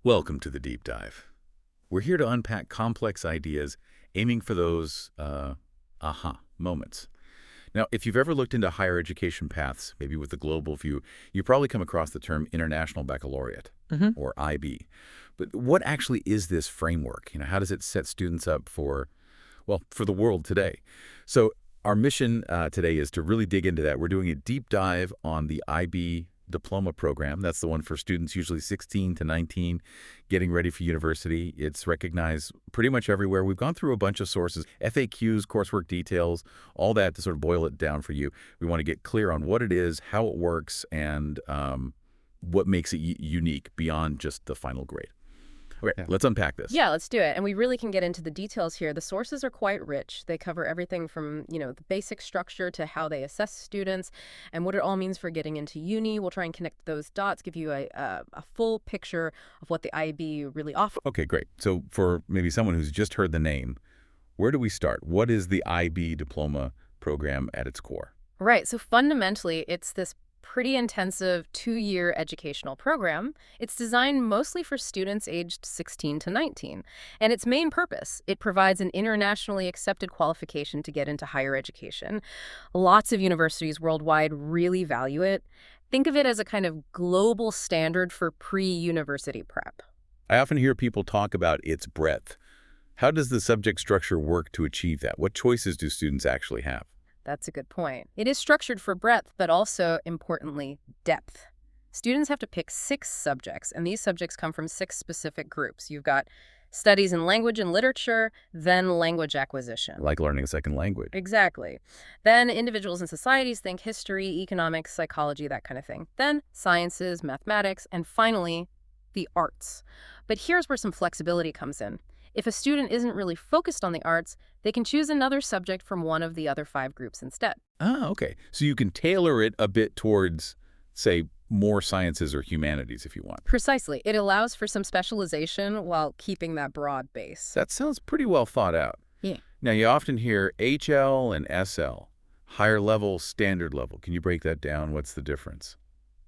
Welcome to the Deep Dive. We're here to unpack complex ideas, aiming for those aha moments. Now, if you've ever looked into higher education paths, maybe with a global view, you probably come across the term International Baccalaureate, hmm or IB. But what actually is this framework? How does it set students up for, well, for the world today? So our mission today is to really dig into that. We're doing a deep dive on the IB Diploma Program. That's the one for students usually 16 to 19 getting ready for university. It's recognized pretty much everywhere. We've gone through a bunch of sources, FAQs, coursework details, all that to sort of boil it down for you. We want to get clear on what it is, how it works, and what makes it unique beyond just the final grade. Okay, Yeah. let's unpack this. Yeah, let's do it. And we really can get into the details here. The sources are quite rich. They cover everything from, the basic structure to how they assess students and what it all means for getting into uni. We'll try and connect those dots, give you a full picture of what the IB really offers. Okay, great. So for maybe someone who's just heard the name, where do we start? What is the IB Diploma Program at its core? Right. So fundamentally, it's this pretty intensive 2-year educational program. It's designed mostly for students aged 16 to 19. And its main purpose, it provides an internationally accepted qualification to get into higher education. Lots of universities worldwide really value it. Think of it as a kind of global standard for pre-university prep. I often hear people talk about its breadth. How does the subject structure work to achieve that? What choices do students actually have? That's a good point. It is structured for breadth, but also, importantly, depth. Students have to pick 6 subjects, and these subjects come from 6 specific groups. You've got studies in language and literature, then language acquisition. Like learning a second language. Exactly. Then individuals and societies, think history, economics, psychology, that kind of thing. Then sciences, mathematics, and finally, the arts. But here's where some flexibility comes in. If a student isn't really focused on the arts, they can choose another subject from one of the other 5 groups instead. Ah, okay. So you can tailor it a bit towards, say, more sciences or humanities if you want. Precisely. It allows for some specialization while keeping that broad base. That sounds pretty well thought out. Yeah. Now, you often hear HL and SL, higher level, standard level. Can you break that down? What's the difference?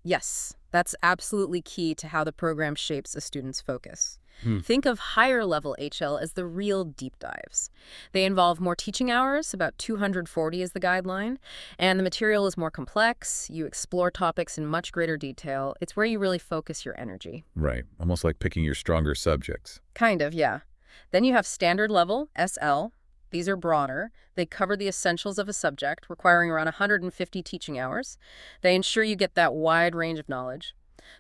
Yes, that's absolutely key to how the program shapes a student's focus. Hmm. Think of higher level HL as the real deep dives. They involve more teaching hours, about 240 is the guideline, and the material is more complex. You explore topics in much greater detail. It's where you really focus your energy. Right. Almost like picking your stronger subjects. Kind of, yeah. Then you have standard level, SL. These are broader. They cover the essentials of a subject, requiring around 150 teaching hours. They ensure you get that wide range of knowledge.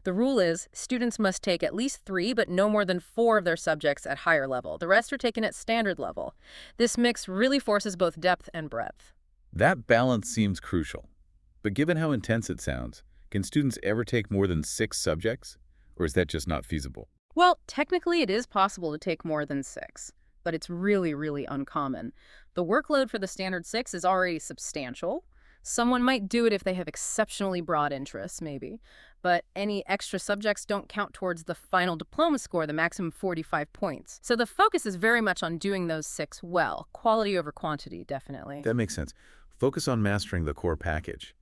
The rule is students must take at least 3, but no more than 4 of their subjects at higher level. The rest are taken at standard level. This mix really forces both depth and breadth. That balance seems crucial. But given how intense it sounds, can students ever take more than 6 subjects? Or is that just not feasible? Well, technically it is possible to take more than 6, but it's really, really uncommon. The workload for the standard 6 is already substantial. Someone might do it if they have exceptionally broad interests, maybe. But any extra subjects don't count towards the final diploma score, the maximum 45 points. So the focus is very much on doing those 6 well. Quality over quantity, definitely. That makes sense. Focus on mastering the core package.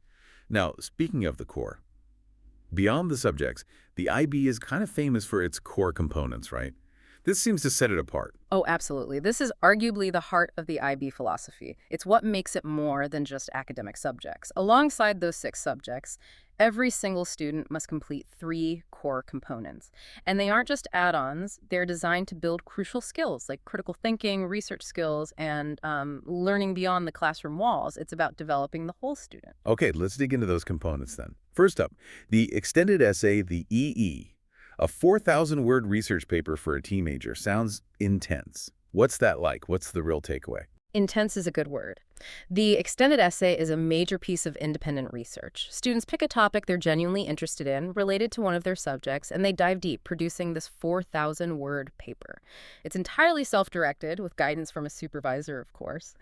Now, speaking of the core, beyond the subjects, the IB is kind of famous for its core components, right? This seems to set it apart. Oh, absolutely. This is arguably the heart of the IB philosophy. It's what makes it more than just academic subjects. Alongside those 6 subjects, every single student must complete 3 core components. And they aren't just add-ons. They're designed to build crucial skills like critical thinking, research skills, and learning beyond the classroom walls. It's about developing the whole student. Okay, let's dig into those components then. First up, the extended essay, the EE. A 4,000-word research paper for a teenager sounds intense. What's that like? What's the real takeaway? Intense is a good word. The extended essay is a major piece of independent research. Students pick a topic they're genuinely interested in, related to one of their subjects, and they dive deep, producing this 4,000-word paper. It's entirely self-directed, with guidance from a supervisor, of course.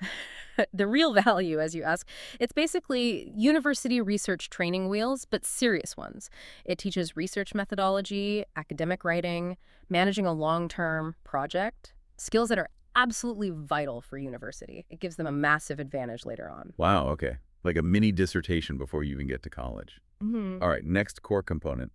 The real value, as you ask, it's basically university research training wheels, but serious ones. It teaches research methodology, academic writing, managing a long-term project, skills that are absolutely vital for university. It gives them a massive advantage later on. Wow, okay. Like a mini dissertation before you even get to college. Mm-hmm. All right, next core component,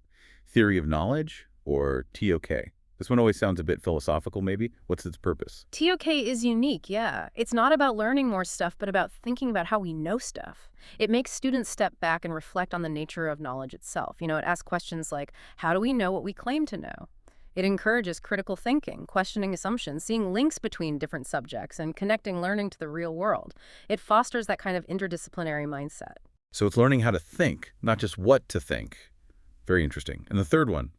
theory of knowledge, or TOK. This one always sounds a bit philosophical, maybe. What's its purpose? TOK is unique, yeah. It's not about learning more stuff, but about thinking about how we know stuff. It makes students step back and reflect on the nature of knowledge itself. It asks questions like, how do we know what we claim to know? It encourages critical thinking, questioning assumptions, seeing links between different subjects, and connecting learning to the real world. It fosters that kind of interdisciplinary mindset. So it's learning how to think, not just what to think. Very interesting. And the third one,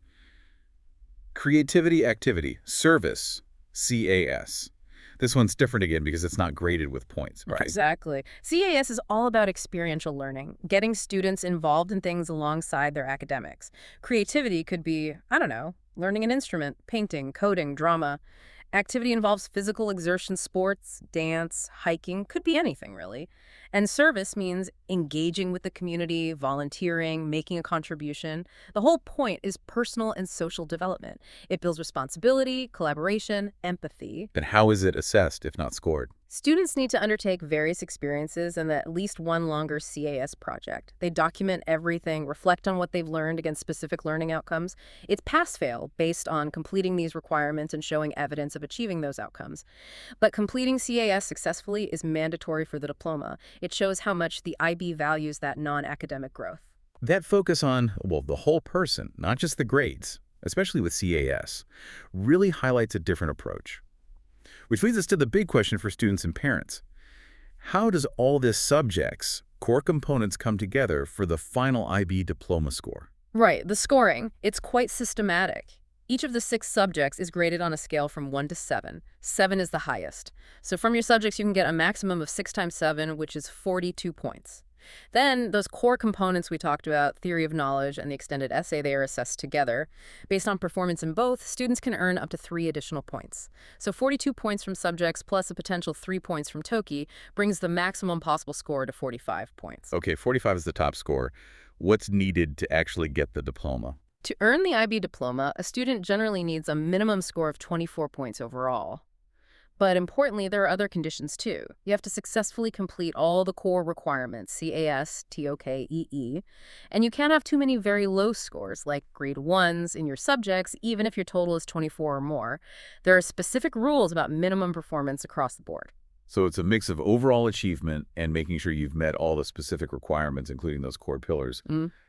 creativity, activity, service, CAS. This one's different again because it's not graded with points, right? Exactly. CAS is all about experiential learning, getting students involved in things alongside their academics. Creativity could be, I don't know, learning an instrument, painting, coding, drama. Activity involves physical exertion, sports, dance, hiking, could be anything really. And service means engaging with the community, volunteering, making a contribution. The whole point is personal and social development. It builds responsibility, collaboration, empathy. Then how is it assessed if not scored? Students need to undertake various experiences and at least one longer CAS project. They document everything, reflect on what they've learned against specific learning outcomes. It's pass-fail based on completing these requirements and showing evidence of achieving those outcomes. But completing CAS successfully is mandatory for the diploma. It shows how much the IB values that non-academic growth. That focus on, well, the whole person, not just the grades, especially with CAS, really highlights a different approach. Which leads us to the big question for students and parents. How does all this subjects, core components come together for the final IB diploma score? Right, the scoring. It's quite systematic. Each of the 6 subjects is graded on a scale from 1 to 7. 7 is the highest. So from your subjects, you can get a maximum of 6 times 7, which is 42 points. Then those core components we talked about, theory of knowledge and the extended essay, they are assessed together. Based on performance in both, students can earn up to 3 additional points. So 42 points from subjects plus a potential 3 points from TOKI brings the maximum possible score to 45 points. Okay, 45 is the top score. What's needed to actually get the diploma? To earn the IB diploma, a student generally needs a minimum score of 24 points overall. But importantly, there are other conditions too. You have to successfully complete all the core requirements, CAS, TOK, EE, and you can't have too many very low scores, like grade 1s in your subjects, even if your total is 24 or more. There are specific rules about minimum performance across the board. So it's a mix of overall achievement and making sure you've met all the specific requirements, including those core pillars.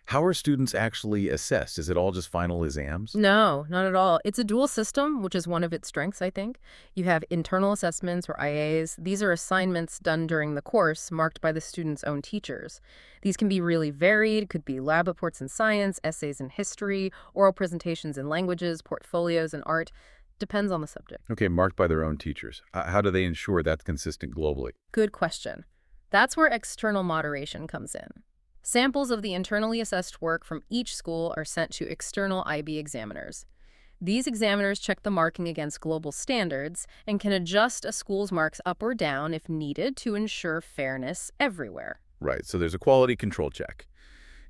How are students actually assessed? Is it all just final exams? No, not at all. It's a dual system, which is one of its strengths, I think. You have internal assessments, or IAs. These are assignments done during the course, marked by the student's own teachers. These can be really varied, could be lab reports in science, essays in history, oral presentations in languages, portfolios in art. Depends on the subject. Okay, marked by their own teachers. How do they ensure that's consistent globally? Good question. That's where external moderation comes in. Samples of the internally assessed work from each school are sent to external IB examiners. These examiners check the marking against global standards and can adjust a school's marks up or down if needed to ensure fairness everywhere. Right, so there's a quality control check.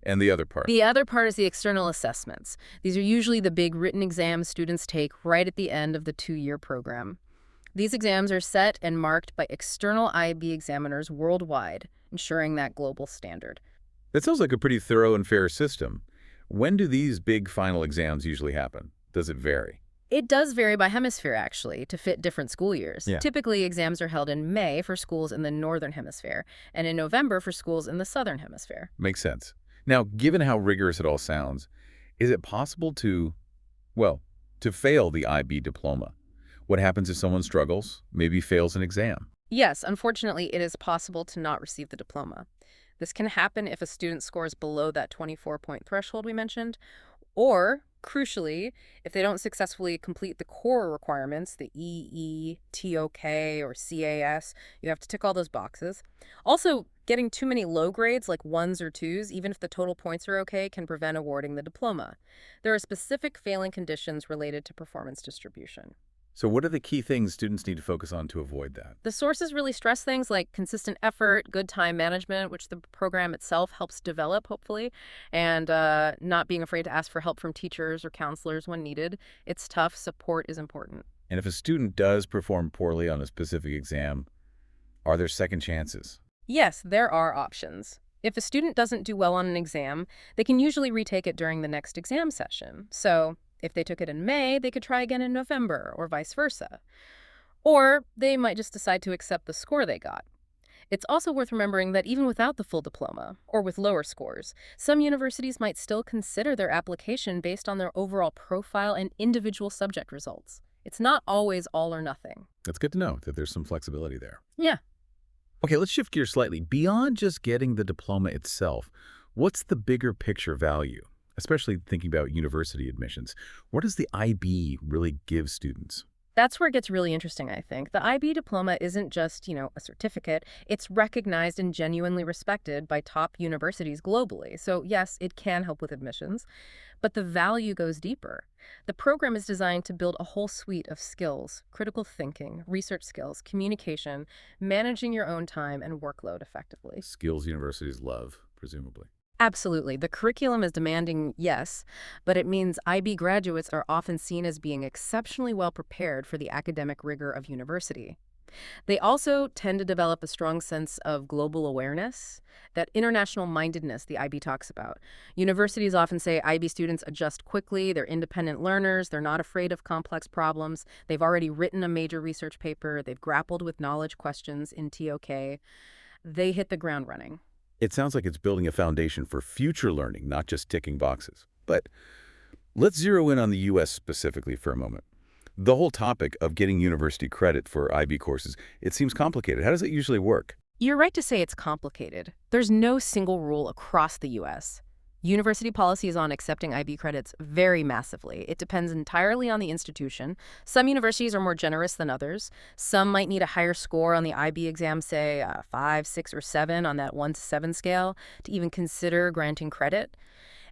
And the other part? The other part is the external assessments. These are usually the big written exams students take right at the end of the 2-year program. These exams are set and marked by external IB examiners worldwide, ensuring that global standard. That sounds like a pretty thorough and fair system. When do these big final exams usually happen? Does it vary? It does vary by hemisphere, actually, to fit different school years. Yeah. Typically, exams are held in May for schools in the Northern Hemisphere, and in November for schools in the Southern Hemisphere. Makes sense. Now, given how rigorous it all sounds, is it possible to fail the IB diploma? What happens if someone struggles, maybe fails an exam? Yes, unfortunately, it is possible to not receive the diploma. This can happen if a student scores below that 24-point threshold we mentioned, or, crucially, if they don't successfully complete the core requirements, the EE, TOK, or CAS. You have to tick all those boxes. Also, getting too many low grades, like 1s or 2s, even if the total points are okay, can prevent awarding the diploma. There are specific failing conditions related to performance distribution. So what are the key things students need to focus on to avoid that? The sources really stress things like consistent effort, good time management, which the program itself helps develop, hopefully, and not being afraid to ask for help from teachers or counselors when needed. It's tough. Support is important. And if a student does perform poorly on a specific exam, are there second chances? Yes, there are options. If a student doesn't do well on an exam, they can usually retake it during the next exam session. So If they took it in May, they could try again in November, or vice versa. Or they might just decide to accept the score they got. It's also worth remembering that even without the full diploma, or with lower scores, some universities might still consider their application based on their overall profile and individual subject results. It's not always all or nothing. That's good to know that there's some flexibility there. Yeah. Okay, let's shift gears slightly. Beyond just getting the diploma itself, what's the bigger picture value? Especially thinking about university admissions. What does the IB really give students? That's where it gets really interesting, I think. The IB diploma isn't just, a certificate. It's recognized and genuinely respected by top universities globally. So yes, it can help with admissions, but the value goes deeper. The program is designed to build a whole suite of skills: critical thinking, research skills, communication, managing your own time, and workload effectively. Skills universities love, presumably. Absolutely. The curriculum is demanding, yes, but it means IB graduates are often seen as being exceptionally well prepared for the academic rigor of university. They also tend to develop a strong sense of global awareness, that international mindedness the IB talks about. Universities often say IB students adjust quickly, they're independent learners, they're not afraid of complex problems, they've already written a major research paper, they've grappled with knowledge questions in TOK. They hit the ground running. It sounds like it's building a foundation for future learning, not just ticking boxes. But let's zero in on the U.S. specifically for a moment. The whole topic of getting university credit for IB courses, it seems complicated. How does it usually work? You're right to say it's complicated. There's no single rule across the U.S. University policies on accepting IB credits vary massively. It depends entirely on the institution. Some universities are more generous than others. Some might need a higher score on the IB exam, say 5, 6, or 7 on that 1 to 7 scale, to even consider granting credit.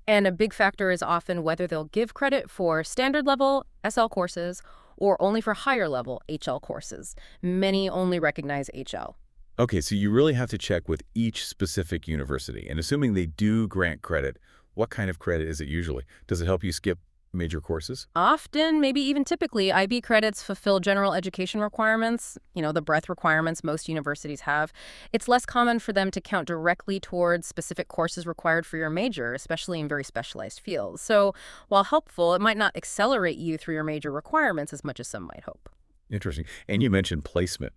And a big factor is often whether they'll give credit for standard level SL courses or only for higher level HL courses. Many only recognize HL. Okay, so you really have to check with each specific university. And assuming they do grant credit, what kind of credit is it usually? Does it help you skip major courses? Often, maybe even typically, IB credits fulfill general education requirements, the breadth requirements most universities have. It's less common for them to count directly towards specific courses required for your major, especially in very specialized fields. So while helpful, it might not accelerate you through your major requirements as much as some might hope. Interesting. And you mentioned placement.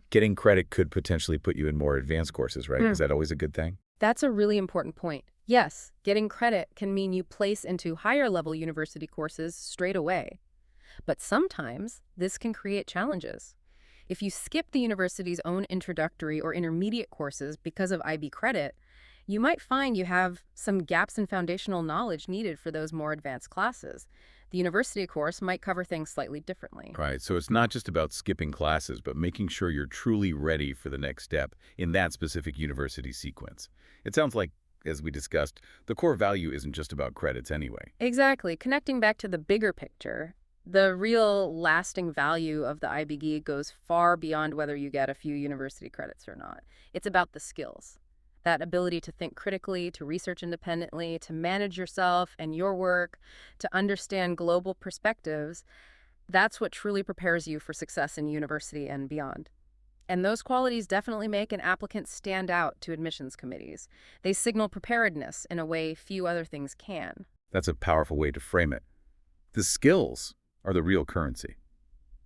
Getting credit could potentially put you in more advanced courses, right? Is that always a good thing? That's a really important point. Yes, getting credit can mean you place into higher level university courses straight away. But sometimes this can create challenges. If you skip the university's own introductory or intermediate courses because of IB credit, you might find you have some gaps in foundational knowledge needed for those more advanced classes. The university course might cover things slightly differently. Right. So it's not just about skipping classes, but making sure you're truly ready for the next step in that specific university sequence. It sounds like, as we discussed, the core value isn't just about credits anyway. Exactly. Connecting back to the bigger picture, the real lasting value of the IBG goes far beyond whether you get a few university credits or not. It's about the skills. That ability to think critically, to research independently, to manage yourself and your work, to understand global perspectives, that's what truly prepares you for success in university and beyond. And those qualities definitely make an applicant stand out to admissions committees. They signal preparedness in a way few other things can. That's a powerful way to frame it. The skills are the real currency.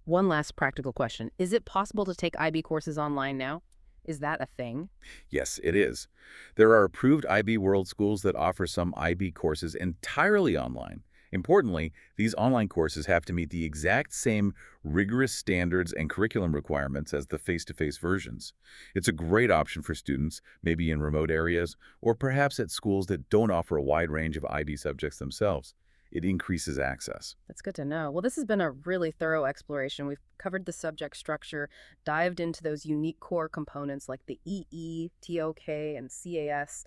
One last practical question. Is it possible to take IB courses online now? Is that a thing? Yes, it is. There are approved IB World schools that offer some IB courses entirely online. Importantly, these online courses have to meet the exact same rigorous standards and curriculum requirements as the face-to-face versions. It's a great option for students, maybe in remote areas, or perhaps at schools that don't offer a wide range of IB subjects themselves. It increases access. That's good to know. Well, this has been a really thorough exploration. We've covered the subject structure, dived into those unique core components like the EE, TOK, and CAS,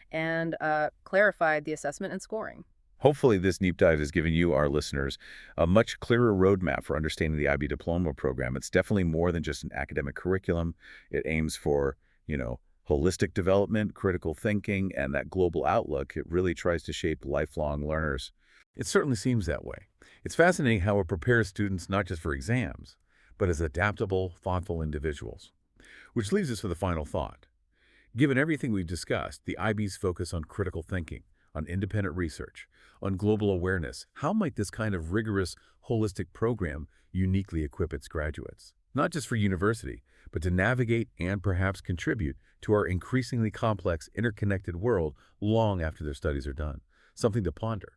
and clarified the assessment and scoring. Hopefully, this deep dive has given you, our listeners, a much clearer roadmap for understanding the IB Diploma Program. It's definitely more than just an academic curriculum. It aims for, holistic development, critical thinking, and that global outlook. It really tries to shape lifelong learners. It certainly seems that way. It's fascinating how it prepares students not just for exams, but as adaptable, thoughtful individuals. Which leaves us with a final thought. Given everything we've discussed, the IB's focus on critical thinking, on independent research, on global awareness. How might this kind of rigorous, holistic program uniquely equip its graduates? Not just for university, but to navigate and perhaps contribute to our increasingly complex, interconnected world long after their studies are done. Something to ponder.